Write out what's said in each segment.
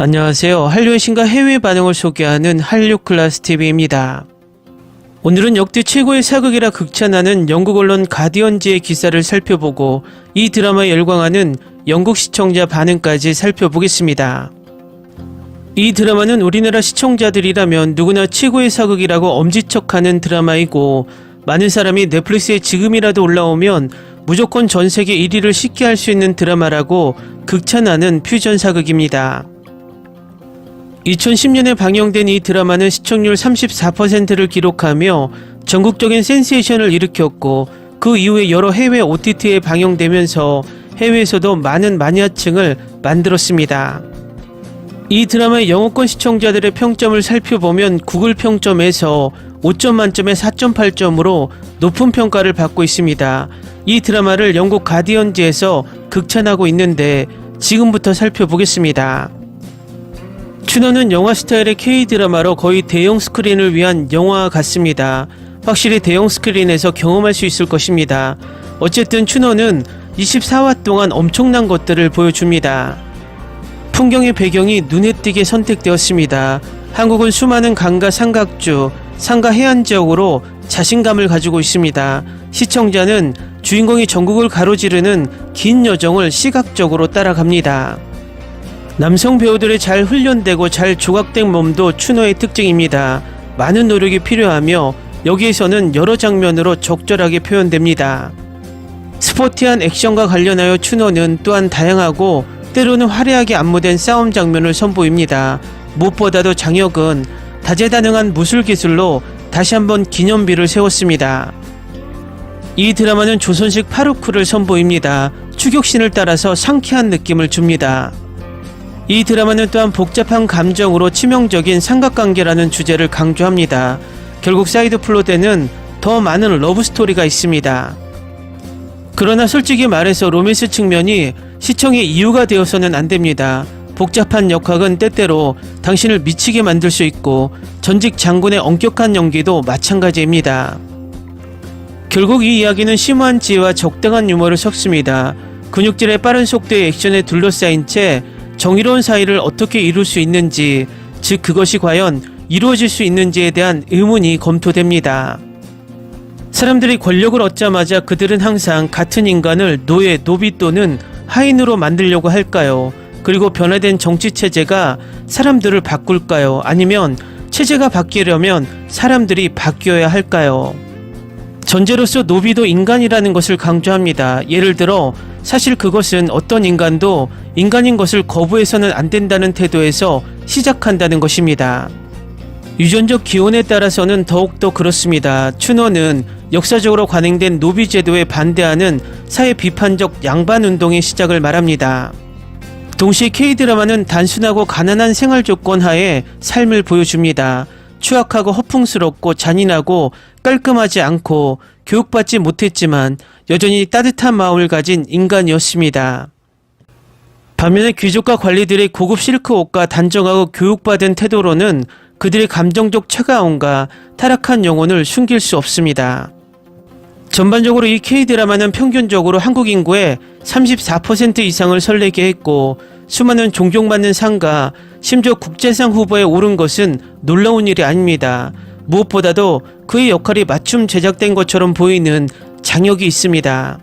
안녕하세요. 한류의 신과 해외 반응을 소개하는 한류클라스TV입니다. 오늘은 역대 최고의 사극이라 극찬하는 영국 언론 가디언지의 기사를 살펴보고 이 드라마에 열광하는 영국 시청자 반응까지 살펴보겠습니다. 이 드라마는 우리나라 시청자들이라면 누구나 최고의 사극이라고 엄지척하는 드라마이고, 많은 사람이 넷플릭스에 지금이라도 올라오면 무조건 전세계 1위를 쉽게 할 수 있는 드라마라고 극찬하는 퓨전 사극입니다. 2010년에 방영된 이 드라마는 시청률 34%를 기록하며 전국적인 센세이션을 일으켰고, 그 이후에 여러 해외 OTT에 방영되면서 해외에서도 많은 마니아층을 만들었습니다. 이 드라마의 영어권 시청자들의 평점을 살펴보면 구글 평점에서 5점 만점에 4.8점으로 높은 평가를 받고 있습니다. 이 드라마를 영국 가디언지에서 극찬하고 있는데 지금부터 살펴보겠습니다. 추노는 영화 스타일의 K-드라마로 거의 대형 스크린을 위한 영화 같습니다. 확실히 대형 스크린에서 경험할 수 있을 것입니다. 어쨌든 추노는 24화 동안 엄청난 것들을 보여줍니다. 풍경의 배경이 눈에 띄게 선택되었습니다. 한국은 수많은 강과 삼각주, 산과 해안 지역으로 자신감을 가지고 있습니다. 시청자는 주인공이 전국을 가로지르는 긴 여정을 시각적으로 따라갑니다. 남성 배우들의 잘 훈련되고 잘 조각된 몸도 추노의 특징입니다. 많은 노력이 필요하며 여기에서는 여러 장면으로 적절하게 표현됩니다. 스포티한 액션과 관련하여 추노는 또한 다양하고 때로는 화려하게 안무된 싸움 장면을 선보입니다. 무엇보다도 장혁은 다재다능한 무술 기술로 다시 한번 기념비를 세웠습니다. 이 드라마는 조선식 파루크를 선보입니다. 추격신을 따라서 상쾌한 느낌을 줍니다. 이 드라마는 또한 복잡한 감정으로 치명적인 삼각관계라는 주제를 강조합니다. 결국 사이드 플롯에는 더 많은 러브스토리가 있습니다. 그러나 솔직히 말해서 로맨스 측면이 시청의 이유가 되어서는 안됩니다. 복잡한 역학은 때때로 당신을 미치게 만들 수 있고, 전직 장군의 엄격한 연기도 마찬가지입니다. 결국 이 이야기는 심오한 지혜와 적당한 유머를 섞습니다. 근육질의 빠른 속도의 액션에 둘러싸인 채 정의로운 사이를 어떻게 이룰 수 있는지, 즉 그것이 과연 이루어질 수 있는지에 대한 의문이 검토됩니다. 사람들이 권력을 얻자마자 그들은 항상 같은 인간을 노예, 노비 또는 하인으로 만들려고 할까요? 그리고 변화된 정치체제가 사람들을 바꿀까요? 아니면 체제가 바뀌려면 사람들이 바뀌어야 할까요? 전제로서 노비도 인간이라는 것을 강조합니다. 예를 들어 사실 그것은 어떤 인간도 인간인 것을 거부해서는 안 된다는 태도에서 시작한다는 것입니다. 유전적 기원에 따라서는 더욱더 그렇습니다. 추노는 역사적으로 관행된 노비 제도에 반대하는 사회 비판적 양반운동의 시작을 말합니다. 동시에 K-드라마는 단순하고 가난한 생활 조건 하에 삶을 보여줍니다. 추악하고 허풍스럽고 잔인하고 깔끔하지 않고 교육받지 못했지만 여전히 따뜻한 마음을 가진 인간이었습니다. 반면에 귀족과 관리들의 고급 실크 옷과 단정하고 교육받은 태도로는 그들의 감정적 차가움과 타락한 영혼을 숨길 수 없습니다. 전반적으로 이 K-드라마는 평균적으로 한국 인구의 34% 이상을 설레게 했고, 수많은 존경받는 상과 심지어 국제상 후보에 오른 것은 놀라운 일이 아닙니다. 무엇보다도 그의 역할이 맞춤 제작된 것처럼 보이는 장혁이 있습니다.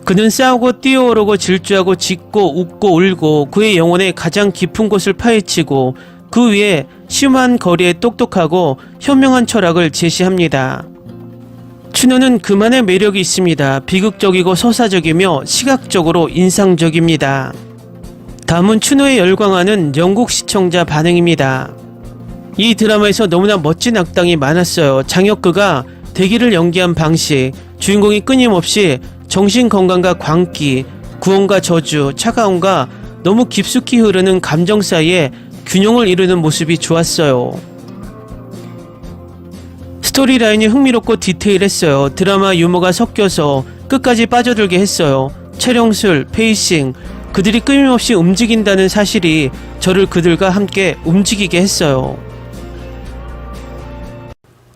그는 싸우고 뛰어오르고 질주하고 짖고 웃고 울고 그의 영혼의 가장 깊은 곳을 파헤치고 그 위에 심한 거리에 똑똑하고 현명한 철학을 제시합니다. 추노는 그만의 매력이 있습니다. 비극적이고 서사적이며 시각적으로 인상적입니다. 다음은 추노에 열광하는 영국 시청자 반응입니다. 이 드라마에서 너무나 멋진 악당이 많았어요. 장혁그가 대기를 연기한 방식, 주인공이 끊임없이 정신건강과 광기, 구원과 저주, 차가움과 너무 깊숙이 흐르는 감정 사이에 균형을 이루는 모습이 좋았어요. 스토리라인이 흥미롭고 디테일했어요. 드라마 유머가 섞여서 끝까지 빠져들게 했어요. 촬영술, 페이싱, 그들이 끊임없이 움직인다는 사실이 저를 그들과 함께 움직이게 했어요.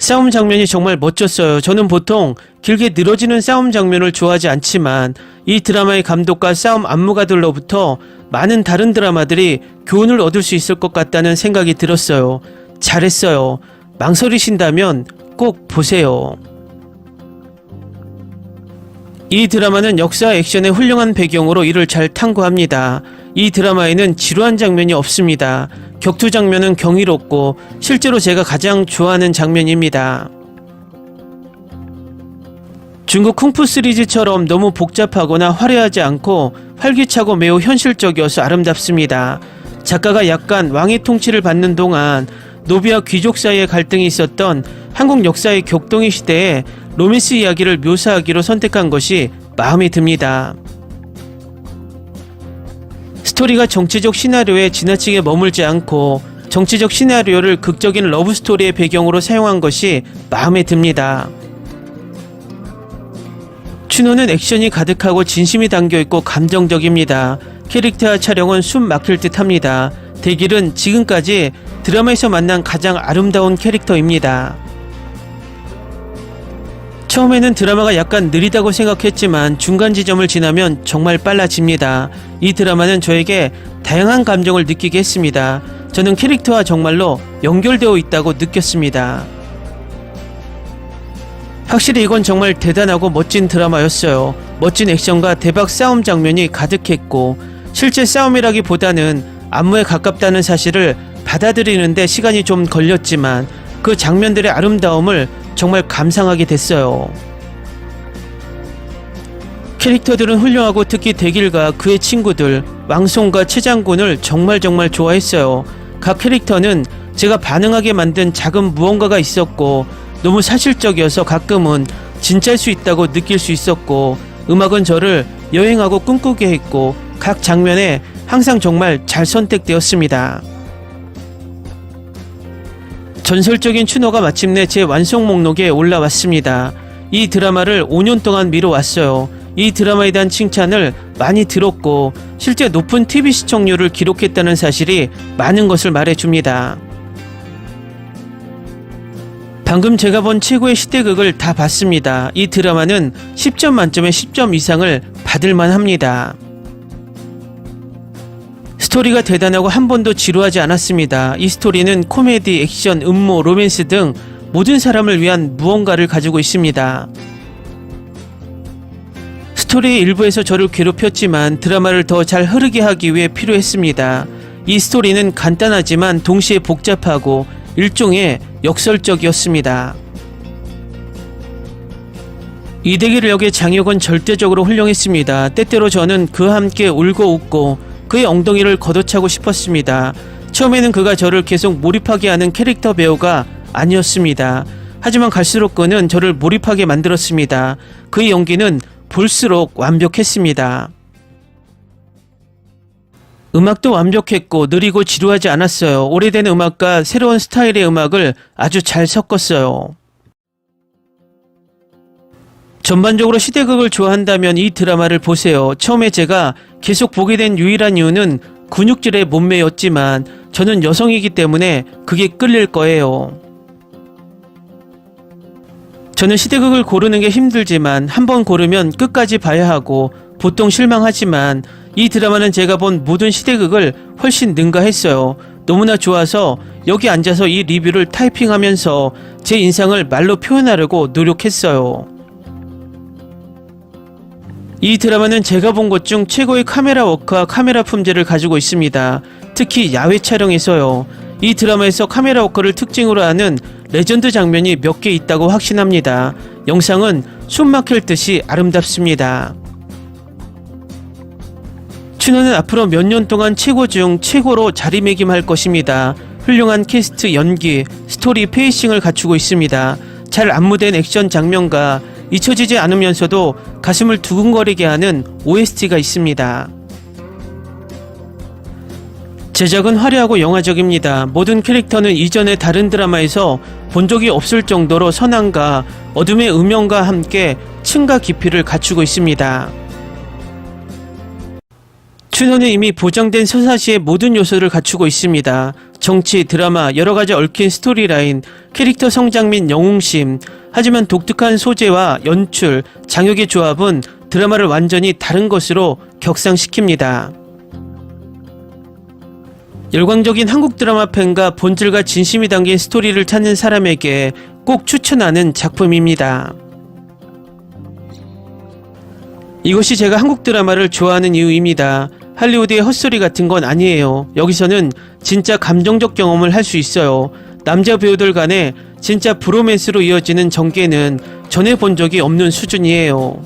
싸움 장면이 정말 멋졌어요. 저는 보통 길게 늘어지는 싸움 장면을 좋아하지 않지만 이 드라마의 감독과 싸움 안무가들로부터 많은 다른 드라마들이 교훈을 얻을 수 있을 것 같다는 생각이 들었어요. 잘했어요. 망설이신다면 꼭 보세요. 이 드라마는 역사 액션의 훌륭한 배경으로 이를 잘 탐구합니다. 이 드라마에는 지루한 장면이 없습니다. 격투 장면은 경이롭고 실제로 제가 가장 좋아하는 장면입니다. 중국 쿵푸 시리즈처럼 너무 복잡하거나 화려하지 않고 활기차고 매우 현실적이어서 아름답습니다. 작가가 약간 왕의 통치를 받는 동안 노비와 귀족 사이의 갈등이 있었던 한국 역사의 격동의 시대에 로맨스 이야기를 묘사하기로 선택한 것이 마음에 듭니다. 스토리가 정치적 시나리오에 지나치게 머물지 않고 정치적 시나리오를 극적인 러브스토리의 배경으로 사용한 것이 마음에 듭니다. 춘호는 액션이 가득하고 진심이 담겨있고 감정적입니다. 캐릭터와 촬영은 숨 막힐 듯 합니다. 대길은 지금까지 드라마에서 만난 가장 아름다운 캐릭터입니다. 처음에는 드라마가 약간 느리다고 생각했지만 중간 지점을 지나면 정말 빨라집니다. 이 드라마는 저에게 다양한 감정을 느끼게 했습니다. 저는 캐릭터와 정말로 연결되어 있다고 느꼈습니다. 확실히 이건 정말 대단하고 멋진 드라마였어요. 멋진 액션과 대박 싸움 장면이 가득했고 실제 싸움이라기보다는 안무에 가깝다는 사실을 받아들이는데 시간이 좀 걸렸지만 그 장면들의 아름다움을 정말 감상하게 됐어요. 캐릭터들은 훌륭하고 특히 대길과 그의 친구들 왕송과 최장군을 정말 좋아했어요. 각 캐릭터는 제가 반응하게 만든 작은 무언가가 있었고 너무 사실적이어서 가끔은 진짜일 수 있다고 느낄 수 있었고 음악은 저를 여행하고 꿈꾸게 했고 각 장면에 항상 정말 잘 선택되었습니다. 전설적인 춘호가 마침내 제 완성 목록에 올라왔습니다. 이 드라마를 5년 동안 미뤄왔어요. 이 드라마에 대한 칭찬을 많이 들었고 실제 높은 TV 시청률을 기록했다는 사실이 많은 것을 말해줍니다. 방금 제가 본 최고의 시대극을 다 봤습니다. 이 드라마는 10점 만점에 10점 이상을 받을만 합니다. 스토리가 대단하고 한 번도 지루하지 않았습니다. 이 스토리는 코미디, 액션, 음모, 로맨스 등 모든 사람을 위한 무언가를 가지고 있습니다. 스토리의 일부에서 저를 괴롭혔지만 드라마를 더 잘 흐르게 하기 위해 필요했습니다. 이 스토리는 간단하지만 동시에 복잡하고 일종의 역설적이었습니다. 이대길 역의 장혁은 절대적으로 훌륭했습니다. 때때로 저는 그와 함께 울고 웃고 그의 엉덩이를 걷어차고 싶었습니다. 처음에는 그가 저를 계속 몰입하게 하는 캐릭터 배우가 아니었습니다. 하지만 갈수록 그는 저를 몰입하게 만들었습니다. 그의 연기는 볼수록 완벽했습니다. 음악도 완벽했고 느리고 지루하지 않았어요. 오래된 음악과 새로운 스타일의 음악을 아주 잘 섞었어요. 전반적으로 시대극을 좋아한다면 이 드라마를 보세요. 처음에 제가 계속 보게 된 유일한 이유는 근육질의 몸매였지만 저는 여성이기 때문에 그게 끌릴 거예요. 저는 시대극을 고르는 게 힘들지만 한번 고르면 끝까지 봐야 하고 보통 실망하지만 이 드라마는 제가 본 모든 시대극을 훨씬 능가했어요. 너무나 좋아서 여기 앉아서 이 리뷰를 타이핑하면서 제 인상을 말로 표현하려고 노력했어요. 이 드라마는 제가 본 것 중 최고의 카메라 워크와 카메라 품질을 가지고 있습니다. 특히 야외 촬영에서요. 이 드라마에서 카메라 워크를 특징으로 하는 레전드 장면이 몇 개 있다고 확신합니다. 영상은 숨 막힐 듯이 아름답습니다. 춘호는 앞으로 몇 년 동안 최고 중 최고로 자리매김할 것입니다. 훌륭한 캐스트, 연기, 스토리, 페이싱을 갖추고 있습니다. 잘 안무된 액션 장면과 잊혀지지 않으면서도 가슴을 두근거리게 하는 OST가 있습니다. 제작은 화려하고 영화적입니다. 모든 캐릭터는 이전의 다른 드라마에서 본 적이 없을 정도로 선함과 어둠의 음영과 함께 층과 깊이를 갖추고 있습니다. 춘호는 이미 보장된 서사시의 모든 요소를 갖추고 있습니다. 정치, 드라마, 여러가지 얽힌 스토리라인, 캐릭터 성장 및 영웅심. 하지만 독특한 소재와 연출, 장혁의 조합은 드라마를 완전히 다른 것으로 격상시킵니다. 열광적인 한국 드라마 팬과 본질과 진심이 담긴 스토리를 찾는 사람에게 꼭 추천하는 작품입니다. 이것이 제가 한국 드라마를 좋아하는 이유입니다. 할리우드의 헛소리 같은 건 아니에요. 여기서는 진짜 감정적 경험을 할 수 있어요. 남자 배우들 간에 진짜 브로맨스로 이어지는 전개는 전에 본 적이 없는 수준이에요.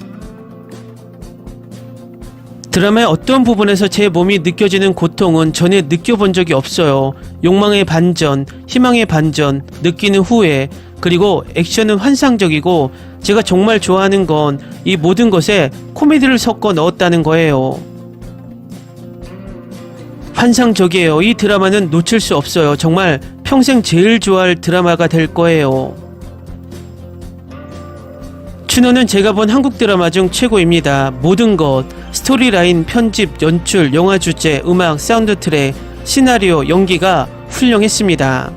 드라마의 어떤 부분에서 제 몸이 느껴지는 고통은 전에 느껴본 적이 없어요. 욕망의 반전, 희망의 반전, 느끼는 후회, 그리고 액션은 환상적이고 제가 정말 좋아하는 건 이 모든 것에 코미디를 섞어 넣었다는 거예요. 환상적이에요. 이 드라마는 놓칠 수 없어요. 정말 평생 제일 좋아할 드라마가 될 거예요. 춘호는 제가 본 한국 드라마 중 최고입니다. 모든 것, 스토리라인, 편집, 연출, 영화 주제, 음악, 사운드 트랙, 시나리오, 연기가 훌륭했습니다.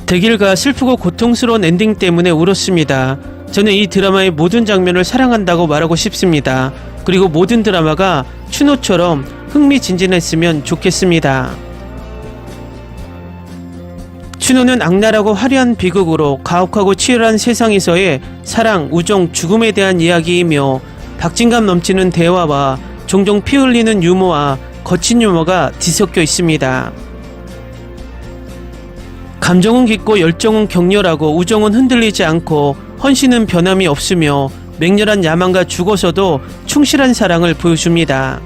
대길과 슬프고 고통스러운 엔딩 때문에 울었습니다. 저는 이 드라마의 모든 장면을 사랑한다고 말하고 싶습니다. 그리고 모든 드라마가 춘호처럼 흥미진진했으면 좋겠습니다. 춘호는 악랄하고 화려한 비극으로 가혹하고 치열한 세상에서의 사랑, 우정, 죽음에 대한 이야기이며 박진감 넘치는 대화와 종종 피 흘리는 유머와 거친 유머가 뒤섞여 있습니다. 감정은 깊고 열정은 격렬하고 우정은 흔들리지 않고 헌신은 변함이 없으며 맹렬한 야망과 죽어서도 충실한 사랑을 보여줍니다.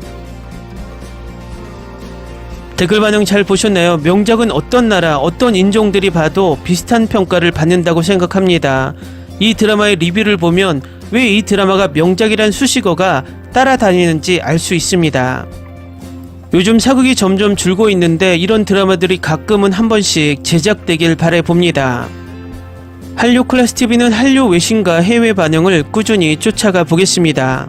댓글 반응 잘 보셨나요? 명작은 어떤 나라, 어떤 인종들이 봐도 비슷한 평가를 받는다고 생각합니다. 이 드라마의 리뷰를 보면 왜 이 드라마가 명작이란 수식어가 따라다니는지 알 수 있습니다. 요즘 사극이 점점 줄고 있는데 이런 드라마들이 가끔은 한 번씩 제작되길 바라봅니다. 한류 클래스TV는 한류 외신과 해외 반영을 꾸준히 쫓아가 보겠습니다.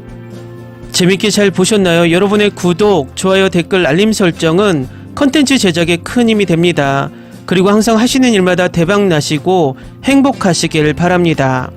재밌게 잘 보셨나요? 여러분의 구독, 좋아요, 댓글, 알림 설정은 컨텐츠 제작에 큰 힘이 됩니다. 그리고 항상 하시는 일마다 대박 나시고 행복하시길 바랍니다.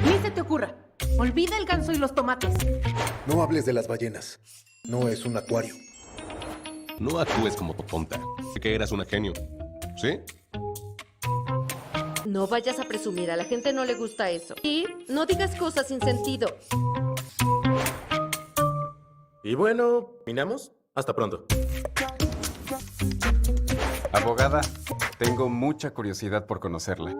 Ni se te ocurra. Olvida el ganso y los tomates. No hables de las ballenas. No es un acuario. No actúes como tonta. Que eras una genio. ¿Sí? No vayas a presumir, a la gente no le gusta eso. Y no digas cosas sin sentido. Y bueno, ¿minamos? Hasta pronto. Abogada, tengo mucha curiosidad por conocerla.